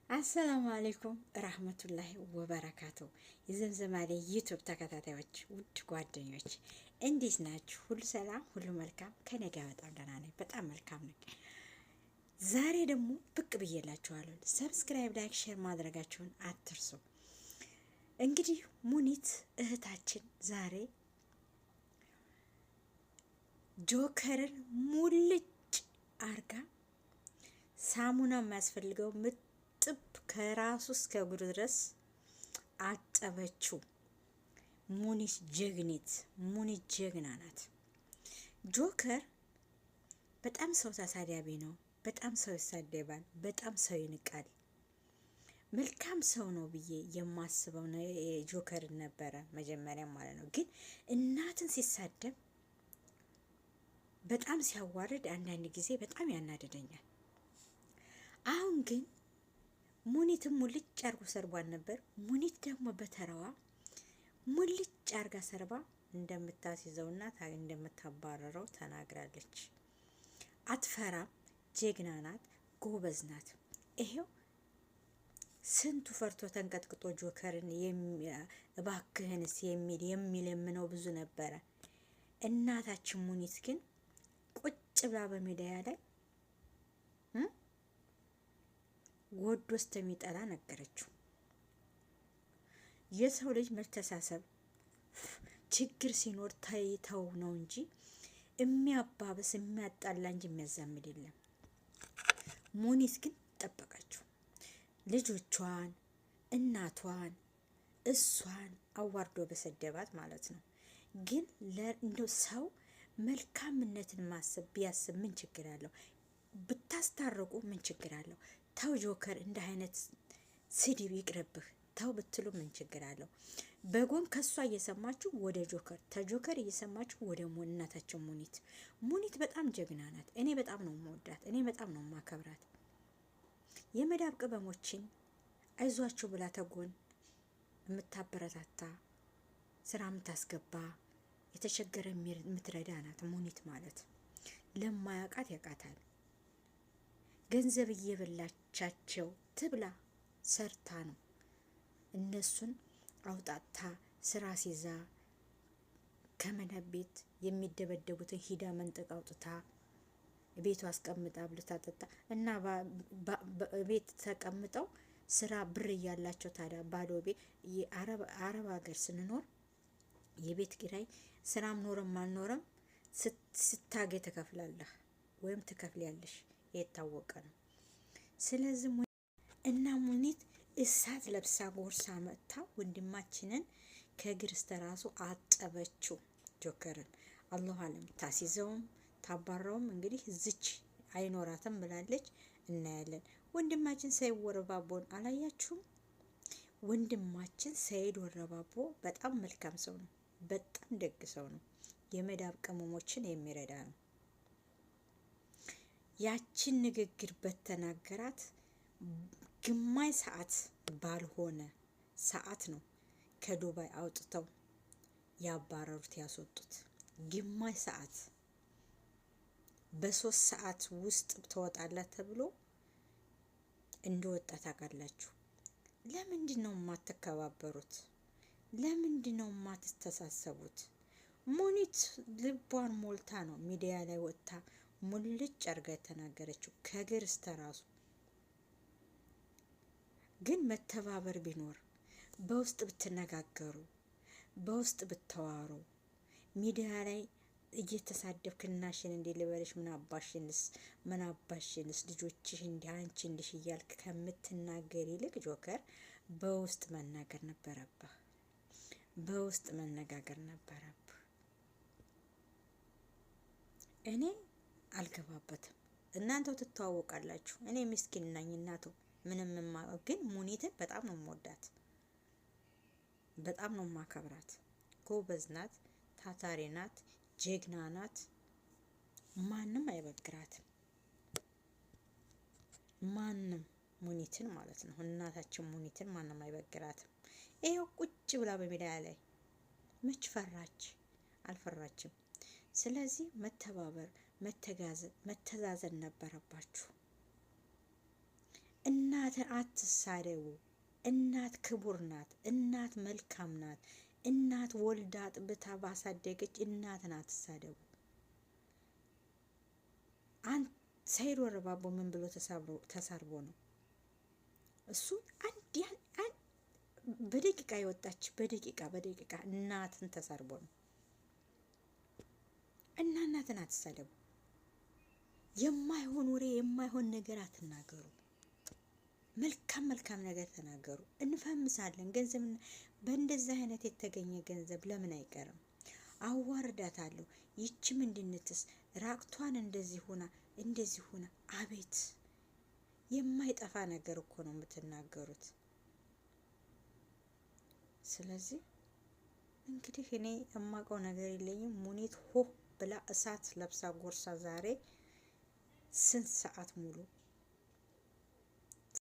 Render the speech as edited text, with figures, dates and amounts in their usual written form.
አሰላሙ አለይኩም ረህመቱላሂ ወበረካቱ። የዘምዘም አለ ዩቲዩብ ተከታታዮች ውድ ጓደኞች እንዴት ናችሁ? ሁሉ ሰላም፣ ሁሉ መልካም። ከኔ ጋር በጣም ደህና ነኝ፣ በጣም መልካም ነኝ። ዛሬ ደግሞ ብቅ ብዬላችኋለሁ። ሰብስክራይብ፣ ላይክ፣ ሼር ማድረጋችሁን አትርሱ። እንግዲህ ሙኒት እህታችን ዛሬ ጆከርን ሙልጭ አርጋ ሳሙና የሚያስፈልገው ጥብ ከራሱ እስከ እግሩ ድረስ አጠበችው። ሙኒት ጀግኒት፣ ሙኒት ጀግና ናት። ጆከር በጣም ሰው ተሳዳቢ ነው። በጣም ሰው ይሳደባል፣ በጣም ሰው ይንቃል። መልካም ሰው ነው ብዬ የማስበው ነው ጆከርን ነበረ መጀመሪያ ማለት ነው። ግን እናትን ሲሳደብ በጣም ሲያዋርድ አንዳንድ ጊዜ በጣም ያናደደኛል። አሁን ግን ሙኒትም ሙልጭ አርጎ ሰርቧን ነበር። ሙኒት ደግሞ በተራዋ ሙልጭ አርጋ ሰርባ እንደምታስይዘውና እንደምታባረረው ተናግራለች። አትፈራም፣ ጀግና ናት፣ ጎበዝ ናት። ይሄው ስንቱ ፈርቶ ተንቀጥቅጦ ጆከርን እባክህንስ የሚለምነው ብዙ ነበረ። እናታችን ሙኒት ግን ቁጭ ብላ በሜዳያ ላይ ወዶ እስከሚጠላ ነገረችው። የሰው ልጅ መተሳሰብ ችግር ሲኖር ተይተው ነው እንጂ የሚያባብስ የሚያጣላ እንጂ የሚያዛምድ የለም። ሙኒት ግን ጠበቀችው። ልጆቿን፣ እናቷን፣ እሷን አዋርዶ በሰደባት ማለት ነው። ግን እንደው ሰው መልካምነትን ማሰብ ቢያስብ ምን ችግር አለው? ብታስታርቁ ምን ችግር አለው? ተው ጆከር እንደ አይነት ስድብ ይቅርብህ ተው ብትሉ ምን ችግር አለው? በጎን ከሷ እየሰማችሁ ወደ ጆከር፣ ተጆከር እየሰማችሁ ወደ እናታችን ሙኒት። ሙኒት በጣም ጀግና ናት። እኔ በጣም ነው የምወዳት። እኔ በጣም ነው የማከብራት። የመዳብ ቅመሞችን አይዟችሁ ብላ ተጎን የምታበረታታ ስራ የምታስገባ የተቸገረ የምትረዳ ናት ሙኒት ማለት። ለማያውቃት ያውቃታል። ገንዘብ እየበላቻቸው ትብላ ሰርታ ነው እነሱን አውጣታ ስራ ሲዛ ከመዳብ ቤት የሚደበደቡትን ሂዳ መንጠቅ አውጥታ ቤቱ አስቀምጣ ብልታ ጠጣ እና ቤት ተቀምጠው ስራ ብር እያላቸው ታዲያ ባዶ ቤት አረብ ሀገር ስንኖር የቤት ኪራይ ስራም ኖረም አልኖረም ስታገኝ ትከፍላለህ ወይም ትከፍያለሽ። የታወቀ ነው። ስለዚህ እና ሙኒት እሳት ለብሳ ጎርሳ መጥታ ወንድማችንን ከእግር እስከ ራሱ አጠበችው። ጆከርን አላሁ አለም ታሲዘውም ታባራውም እንግዲህ እዚች አይኖራትም ብላለች። እናያለን። ወንድማችን ሰይድ ወረባቦን አላያችሁም? ወንድማችን ሰይድ ወረባቦ በጣም መልካም ሰው ነው። በጣም ደግ ሰው ነው። የመዳብ ቅመሞችን የሚረዳ ነው። ያችን ንግግር በተናገራት ግማሽ ሰዓት ባልሆነ ሰዓት ነው ከዱባይ አውጥተው ያባረሩት ያስወጡት። ግማሽ ሰዓት በ3 ሰዓት ውስጥ ተወጣላት ተብሎ እንደወጣ ታውቃላችሁ። ለምንድን ነው የማትከባበሩት? ለምንድን ነው የማትተሳሰቡት? ሙኒት ልቧን ሞልታ ነው ሚዲያ ላይ ወጥታ ሙልጭ አርጋ የተናገረችው ከእግር እስከ ራሱ። ግን መተባበር ቢኖር በውስጥ ብትነጋገሩ፣ በውስጥ ብተዋሩ፣ ሚዲያ ላይ እየተሳደብክናሽን እንዲ ልበልሽ ምን አባሽንስ ልጆችሽ እንዲ አንቺ እንዲሽ እያልክ ከምትናገር ይልቅ ጆከር በውስጥ መናገር ነበረብህ። በውስጥ መነጋገር ነበረብህ። እኔ አልገባበትም። እናንተው ትተዋወቃላችሁ። እኔ ምስኪን ነኝ እናቱ ምንም ግን ሙኒትን በጣም ነው የምወዳት፣ በጣም ነው የማከብራት። ጎበዝ ናት፣ ታታሪ ናት፣ ጀግና ናት። ማንም አይበግራትም። ማንም ሙኒትን ማለት ነው እናታችን ሙኒትን ማንም አይበግራትም። ይሄው ቁጭ ብላ በሜዳ ላይ መች ፈራች? አልፈራችም። ስለዚህ መተባበር መተዛዘን ነበረባችሁ። እናት እናትን አትሳደቡ። እናት ክቡር ናት። እናት መልካም ናት። እናት ወልዳ ጥብታ ባሳደገች እናትን አትሳደቡ። ሰይድ ወረባቦ ምን ብሎ ተሳርቦ ነው እሱ በደቂቃ የወጣች በደቂቃ እናትን ተሳርቦ ነው። እና እናትን አትሳደቡ። የማይሆን ወሬ የማይሆን ነገር አትናገሩ። መልካም ነገር ተናገሩ። እንፈምሳለን። ገንዘብ በእንደዚህ አይነት የተገኘ ገንዘብ ለምን አይቀርም? አዋርዳታለሁ። ይቺ ምንድንትስ ራቅቷን እንደዚህ ሆና አቤት የማይጠፋ ነገር እኮ ነው የምትናገሩት። ስለዚህ እንግዲህ እኔ የማውቀው ነገር የለኝም። ሙኒት ሆ ብላ እሳት ለብሳ ጎርሳ ዛሬ ስንት ሰዓት ሙሉ